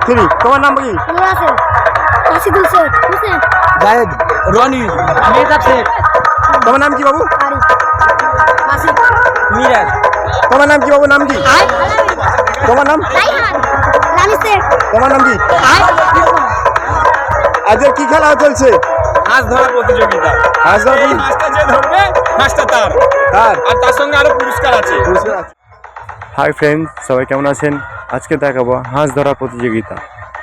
3 তোমার নাম কি? রাশিদুল শেখ, হোসেন, জায়েদ, রনি, মেহতাব শেখ, তোমার নাম কি বাবু? আরিফ, মাসিদ, মিরাজ। তোমার নাম কি বাবু? নাম কি? তোমার নাম? রাইহান, রানি শেখ, তোমার নাম কি? আজকে কি খেলা চলছে? হাঁস ধরা প্রতিযোগিতা। হাঁস ধরা এই হাঁসটা যে ধরবে হাঁসটা তার, তার আর তার সঙ্গে আরো পুরস্কার আছে। হাই ফ্রেন্ডস, সবাই কেমন আছেন? আজকে দেখাবো হাঁস ধরা প্রতিযোগিতা।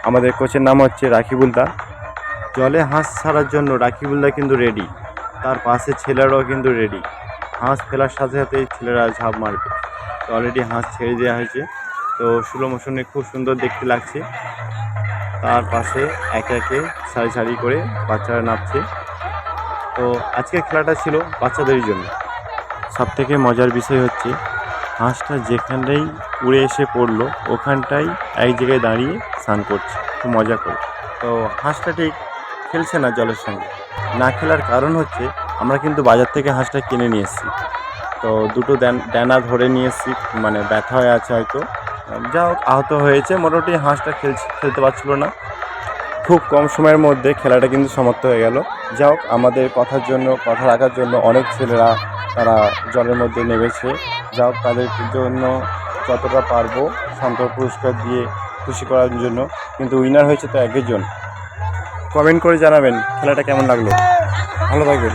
আমাদের কোচের নাম হচ্ছে রাকিবুলদা। জলে হাঁস ছাড়ার জন্য রাকিবুলদা কিন্তু রেডি, তার পাশে ছেলেরাও কিন্তু রেডি। হাঁস ফেলার সাথে সাথেই ছেলেরা ঝাঁপ মারবে। তো অলরেডি হাঁস ছেড়ে দেওয়া হয়েছে, তো স্লো মোশনে খুব সুন্দর দেখতে লাগছে। তার পাশে একে একে সারি সারি করে বাচ্চারা নামছে। তো আজকের খেলাটা ছিল বাচ্চাদের জন্য। সবথেকে মজার বিষয় হচ্ছে হাঁসটা যেখানটাই উড়ে এসে পড়লো ওখানটাই এক জায়গায় দাঁড়িয়ে স্নান করছে, খুব মজা করে। তো হাঁসটা ঠিক খেলছে না জলের সঙ্গে। না খেলার কারণ হচ্ছে আমরা কিন্তু বাজার থেকে হাঁসটা কিনে নিয়ে এসেছি। তো দুটো ডানা ধরে নিয়ে এসেছি, মানে ব্যথা হয়ে আছে হয়তো, যা হোক আহত হয়েছে। মোটামুটি হাঁসটা খেলতে পারছিল না। খুব কম সময়ের মধ্যে খেলাটা কিন্তু সমাপ্ত হয়ে গেল। যা হোক আমাদের কথা রাখার জন্য অনেক ছেলেরা তারা জলের মধ্যে নেমেছে। যা হোক তাদের জন্য যতটা পারবো সন্তোষ পুরস্কার দিয়ে খুশি করার জন্য। কিন্তু উইনার হয়েছে তো একজন। কমেন্ট করে জানাবেন খেলাটা কেমন লাগলো। ভালো থাকবেন।